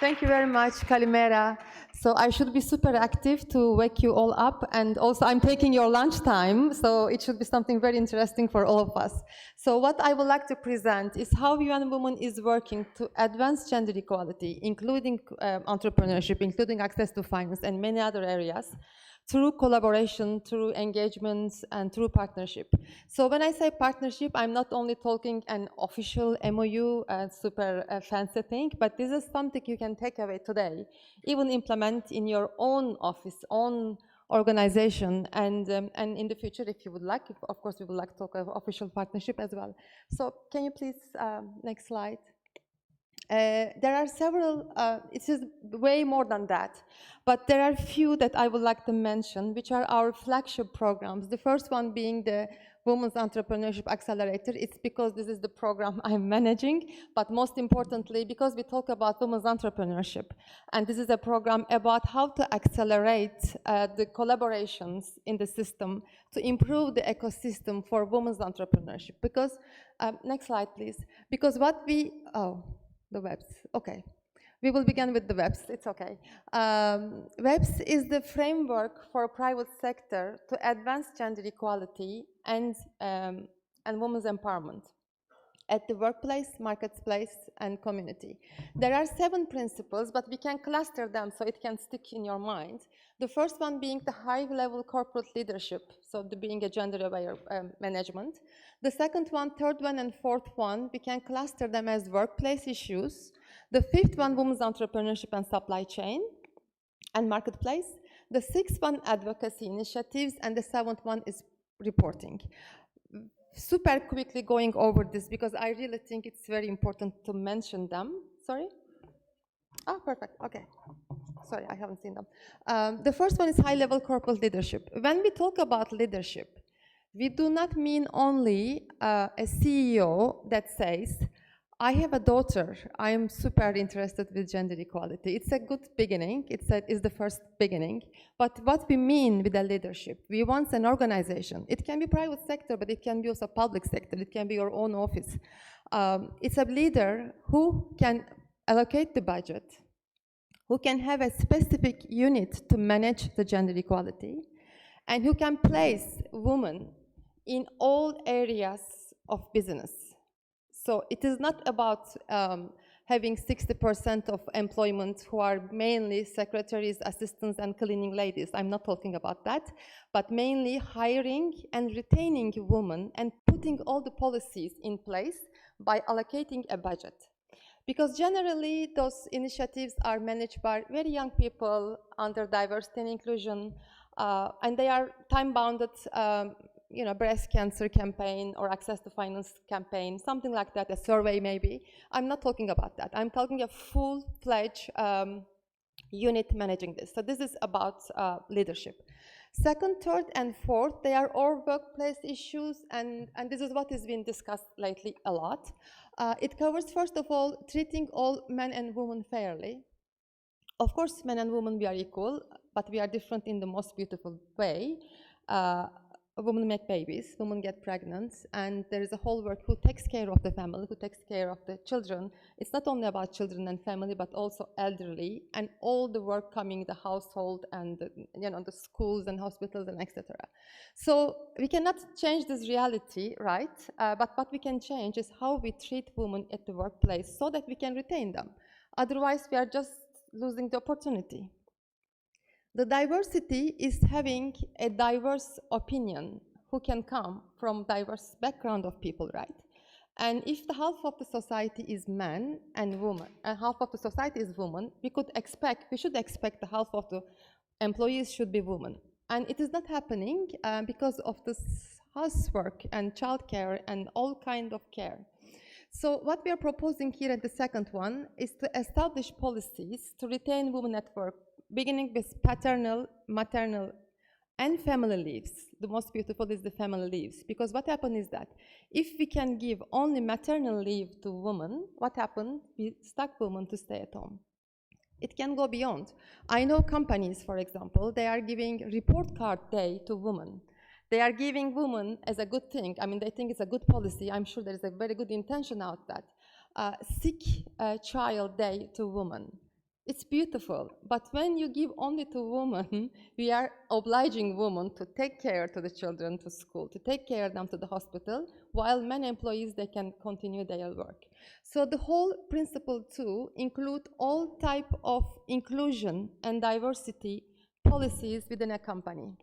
Thank you very much, Kalimera. So I should be super active to wake you all up, and also I'm taking your lunch time, so it should be something very interesting for all of us. So what I would like to present is how UN Women is working to advance gender equality, including entrepreneurship, including access to finance and many other areas, through collaboration, through engagements, and through partnership. So when I say partnership, I'm not only talking an official MOU, super fancy thing, but this is something you can take away today, even implement in your own office, own organization, and in the future, if you would like, of course, we would like to talk of official partnership as well. So can you please, next slide. There are several, it is way more than that, but there are few that I would like to mention, which are our flagship programs. The first one being the Women's Entrepreneurship Accelerator. It's because this is the program I'm managing, but most importantly, because we talk about women's entrepreneurship. And this is a program about how to accelerate the collaborations in the system to improve the ecosystem for women's entrepreneurship. Because, next slide, please. Because what we, the webs, okay. We will begin with the webs, it's okay. Webs is the framework for private sector to advance gender equality and women's empowerment at the workplace, marketplace, and community. There are 7 principles, but we can cluster them so it can stick in your mind. The first one being the high-level corporate leadership, so being a gender-aware management. The second one, third one, and fourth one, we can cluster them as workplace issues. The fifth one, women's entrepreneurship and supply chain and marketplace. The sixth one, advocacy initiatives, and the seventh one is reporting. Super quickly going over this because I really think it's very important to mention them. Sorry? Ah, perfect, okay. Sorry, I haven't seen them. The first one is high-level corporate leadership. When we talk about leadership, we do not mean only a CEO that says, I have a daughter, I'm super interested with gender equality. It's a good beginning, it's the first beginning. But what we mean with the leadership, we want an organization. It can be private sector, but it can be also public sector. It can be your own office. It's a leader who can allocate the budget, who can have a specific unit to manage the gender equality, and who can place women in all areas of business. So it is not about having 60% of employment who are mainly secretaries, assistants, and cleaning ladies. I'm not talking about that, but mainly hiring and retaining women and putting all the policies in place by allocating a budget. Because generally, those initiatives are managed by very young people under diversity and inclusion, and they are time-bounded, breast cancer campaign or access to finance campaign, something like that, a survey maybe. I'm not talking about that. I'm talking a full-fledged unit managing this. So this is about leadership. Second, third, and fourth, they are all workplace issues, and this is what has been discussed lately a lot. It covers, first of all, treating all men and women fairly. Of course, men and women, we are equal, but we are different in the most beautiful way. Women make babies, women get pregnant, and there is a whole work who takes care of the family, who takes care of the children. It's not only about children and family, but also elderly, and all the work coming, the household and the schools and hospitals and etc. So we cannot change this reality, right? But what we can change is how we treat women at the workplace so that we can retain them. Otherwise, we are just losing the opportunity. The diversity is having a diverse opinion who can come from diverse background of people, right? And if the half of the society is men and women, and half of the society is women, we should expect the half of the employees should be women. And it is not happening because of this housework and childcare and all kind of care. So what we are proposing here at the second one is to establish policies to retain women at work, beginning with paternal, maternal, and family leaves. The most beautiful is the family leaves, because what happens is that if we can give only maternal leave to women, what happens? We stuck women to stay at home. It can go beyond. I know companies, for example, they are giving report card day to women. They are giving women as a good thing. I mean, they think it's a good policy. I'm sure there is a very good intention out that. Sick child day to women. It's beautiful, but when you give only to women, we are obliging women to take care to the children to school, to take care of them to the hospital, while men employees, they can continue their work. So the whole principle too include all type of inclusion and diversity policies within a company.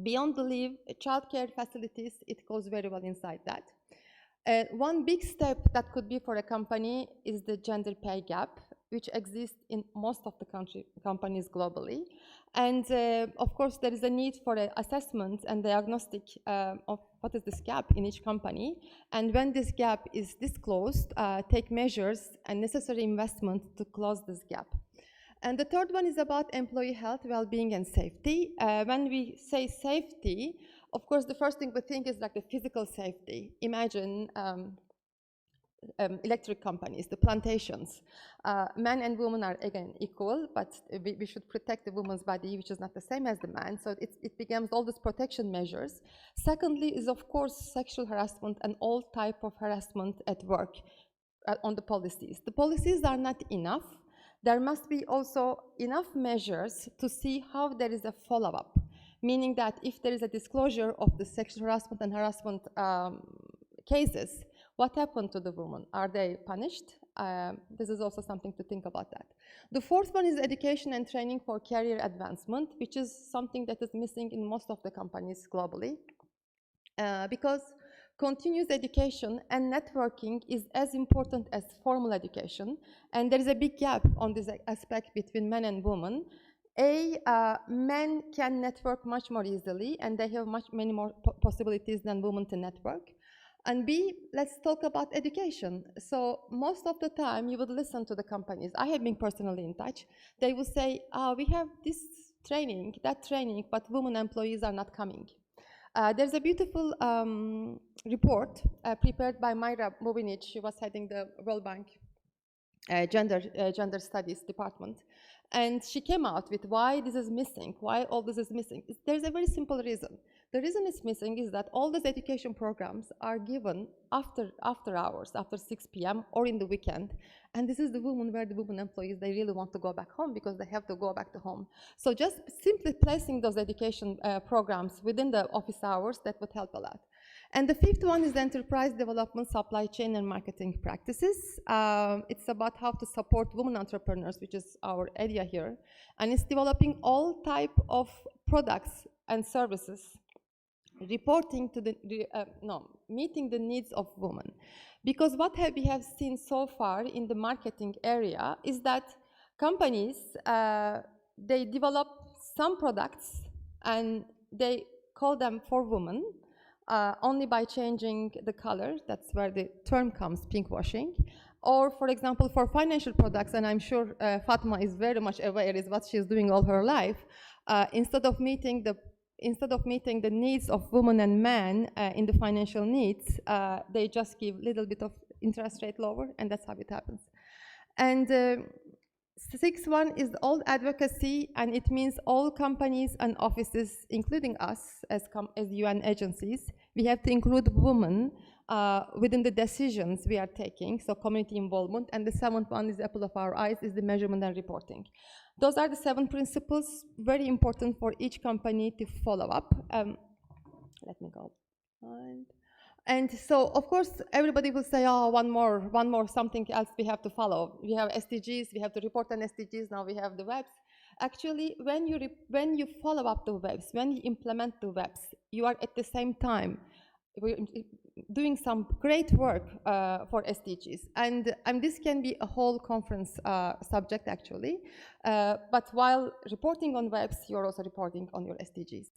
Beyond the leave, childcare facilities, it goes very well inside that. One big step that could be for a company is the gender pay gap, which exists in most of the companies globally. And of course, there is a need for an assessment and diagnostic of what is this gap in each company. And when this gap is disclosed, take measures and necessary investment to close this gap. And the third one is about employee health, well-being, and safety. When we say safety, of course, the first thing we think is like the physical safety. Imagine electric companies, the plantations. Men and women are, again, equal, but we should protect the woman's body, which is not the same as the man. So it becomes all these protection measures. Secondly is, of course, sexual harassment and all type of harassment at work on the policies. The policies are not enough. There must be also enough measures to see how there is a follow-up, meaning that if there is a disclosure of the sexual harassment and harassment cases, what happened to the women? Are they punished? This is also something to think about that. The fourth one is education and training for career advancement, which is something that is missing in most of the companies globally, because continuous education and networking is as important as formal education, and there is a big gap on this aspect between men and women. Men can network much more easily, and they have many more possibilities than women to network. And B, let's talk about education. So most of the time, you would listen to the companies. I have been personally in touch. They will say, we have this training, that training, but women employees are not coming. There's a beautiful report prepared by Myra Movinic. She was heading the World Bank gender studies department. And she came out with why this is missing, why all this is missing. There's a very simple reason. The reason it's missing is that all these education programs are given after hours, after 6 p.m. or in the weekend. And this is the women where the women employees, they really want to go back home because they have to go back to home. So just simply placing those education programs within the office hours, that would help a lot. And the fifth one is the enterprise development, supply chain, and marketing practices. It's about how to support women entrepreneurs, which is our area here. And it's developing all type of products and services, reporting to the, meeting the needs of women. Because what we have seen so far in the marketing area is that companies, they develop some products and they call them for women, only by changing the color. That's where the term comes, pinkwashing. Or, for example, for financial products, and I'm sure Fatma is very much aware is what she's doing all her life, instead of meeting the needs of women and men in the financial needs, they just give a little bit of interest rate lower, and that's how it happens. And sixth one is all advocacy, and it means all companies and offices, including us as UN agencies, we have to include women within the decisions we are taking, so community involvement. And the seventh one is the apple of our eyes, is the measurement and reporting. Those are the 7 principles, very important for each company to follow up. Let me go. And so, of course, everybody will say, oh, one more, something else we have to follow. We have SDGs, we have to report on SDGs, now we have the webs. Actually, when you follow up the webs, when you implement the webs, you are at the same time doing some great work for SDGs. And this can be a whole conference subject, actually. But while reporting on webs, you're also reporting on your SDGs.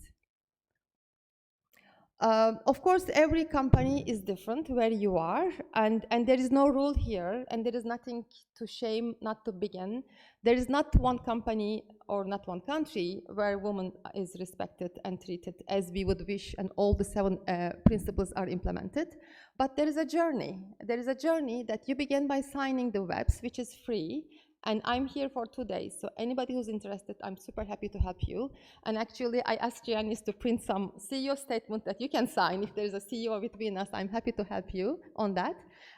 Of course, every company is different where you are, and there is no rule here, and there is nothing to shame not to begin. There is not one company or not one country where woman is respected and treated as we would wish, and all the 7 principles are implemented. But there is a journey. There is a journey that you begin by signing the webs, which is free. And I'm here for 2 days, so anybody who's interested, I'm super happy to help you. And actually, I asked Giannis to print some CEO statement that you can sign. If there's a CEO between us, I'm happy to help you on that.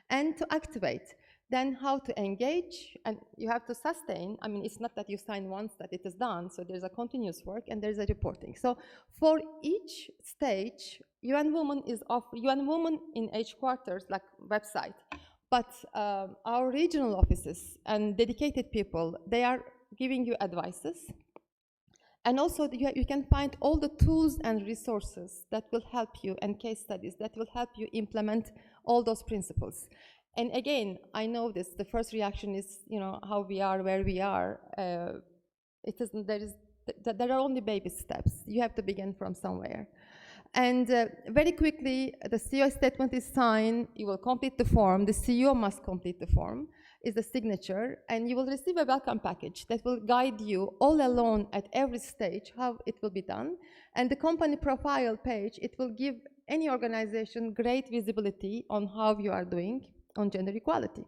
And to activate. Then how to engage, and you have to sustain. I mean, it's not that you sign once that it is done, so there's a continuous work and there's a reporting. So for each stage, UN Women is UN Women in each quarters, like website, but our regional offices and dedicated people, they are giving you advices. And also you can find all the tools and resources that will help you, and case studies that will help you implement all those principles. And again, I know this, the first reaction is, you know, how we are, where we are. There are only baby steps. You have to begin from somewhere. And very quickly, the CEO statement is signed, you will complete the form, the CEO must complete the form, is the signature, and you will receive a welcome package that will guide you all alone at every stage how it will be done. And the company profile page, it will give any organization great visibility on how you are doing on gender equality.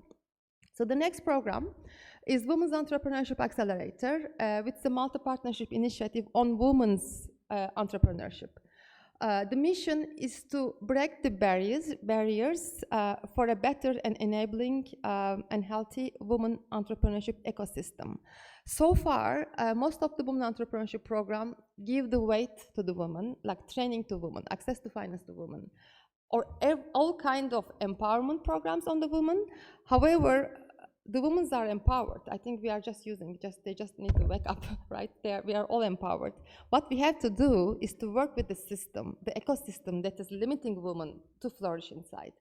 So the next program is Women's Entrepreneurship Accelerator, with the multi-partnership initiative on women's entrepreneurship. The mission is to break the barriers for a better and enabling and healthy women entrepreneurship ecosystem. So far, most of the women entrepreneurship program give the weight to the women, like training to women, access to finance to women, or all kind of empowerment programs on the women. However, the women are empowered. I think we are just using, they just need to wake up, right? We are all empowered. What we have to do is to work with the system, the ecosystem that is limiting women to flourish inside.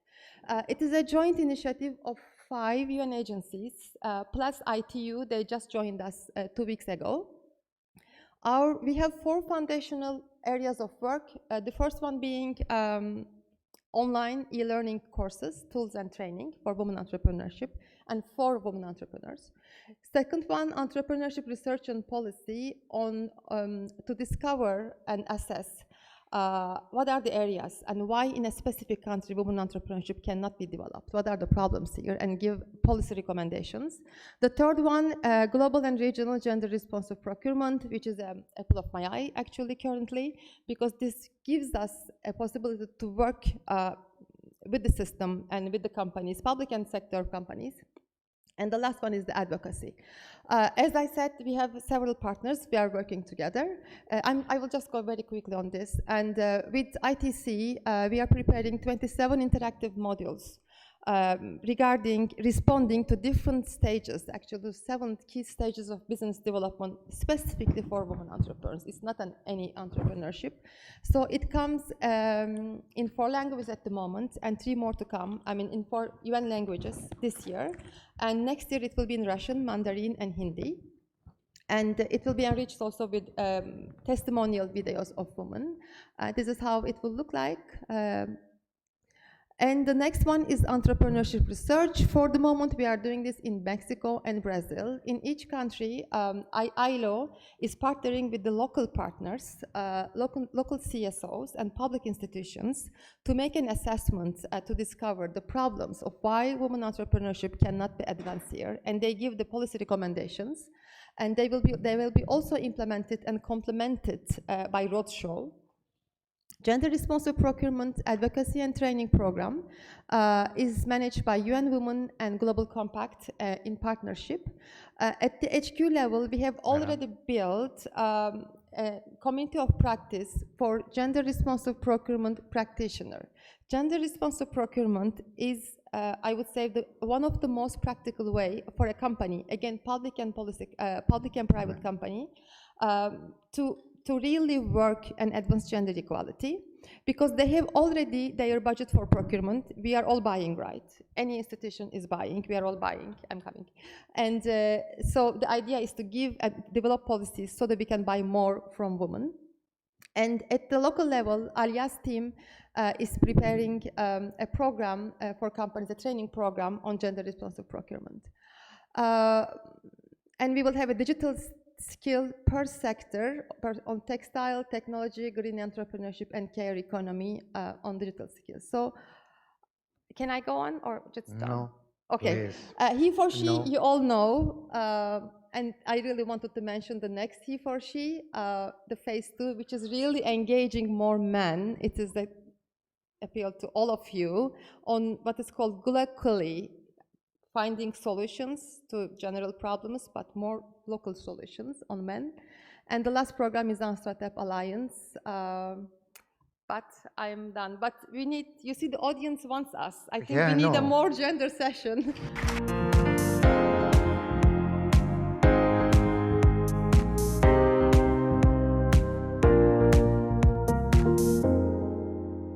It is a joint initiative of 5 UN agencies, plus ITU, they just joined us 2 weeks ago. We have 4 foundational areas of work. The first one being online e-learning courses, tools and training for women entrepreneurship and for women entrepreneurs. Second one, entrepreneurship research and policy on to discover and assess what are the areas and why in a specific country women entrepreneurship cannot be developed, what are the problems here, and give policy recommendations. The third one, global and regional gender responsive procurement, which is an apple of my eye actually currently, because this gives us a possibility to work with the system and with the companies, public and sector companies. And the last one is the advocacy. As I said, we have several partners. We are working together. I will just go very quickly on this. And with ITC, we are preparing 27 interactive modules regarding responding to different stages, actually 7 key stages of business development specifically for women entrepreneurs. It's not any entrepreneurship. So it comes in 4 languages at the moment and 3 more to come. I mean, in 4 UN languages this year. And next year it will be in Russian, Mandarin, and Hindi. And it will be enriched also with testimonial videos of women. This is how it will look like. And the next one is entrepreneurship research. For the moment, we are doing this in Mexico and Brazil. In each country, ILO is partnering with the local partners, local CSOs and public institutions to make an assessment to discover the problems of why women entrepreneurship cannot be advanced here. And they give the policy recommendations. And they will be also implemented and complemented by roadshow. Gender responsive procurement advocacy and training program is managed by UN Women and Global Compact in partnership. At the HQ level, we have already built a community of practice for gender responsive procurement practitioner. Gender responsive procurement is, I would say, one of the most practical way for a company, again, public and private company, to really work and advance gender equality, because they have already their budget for procurement. We are all buying, right? Any institution is buying, we are all buying, I'm coming. And so the idea is to give and develop policies so that we can buy more from women. And at the local level, Alia's team is preparing a program for companies, a training program on gender responsive procurement. And we will have a digital skill per sector on textile, technology, green entrepreneurship, and care economy on digital skills. So, can I go on or just stop? No. Okay. Please. He for she, No. you all know, and I really wanted to mention the next he for she, the phase 2, which is really engaging more men. It is the appeal to all of you on what is called Gulakuli. finding solutions to general problems, but more local solutions on men. And the last program is on Startup Alliance. But I'm done. But we need, you see, the audience wants us. I think we need a more gender session.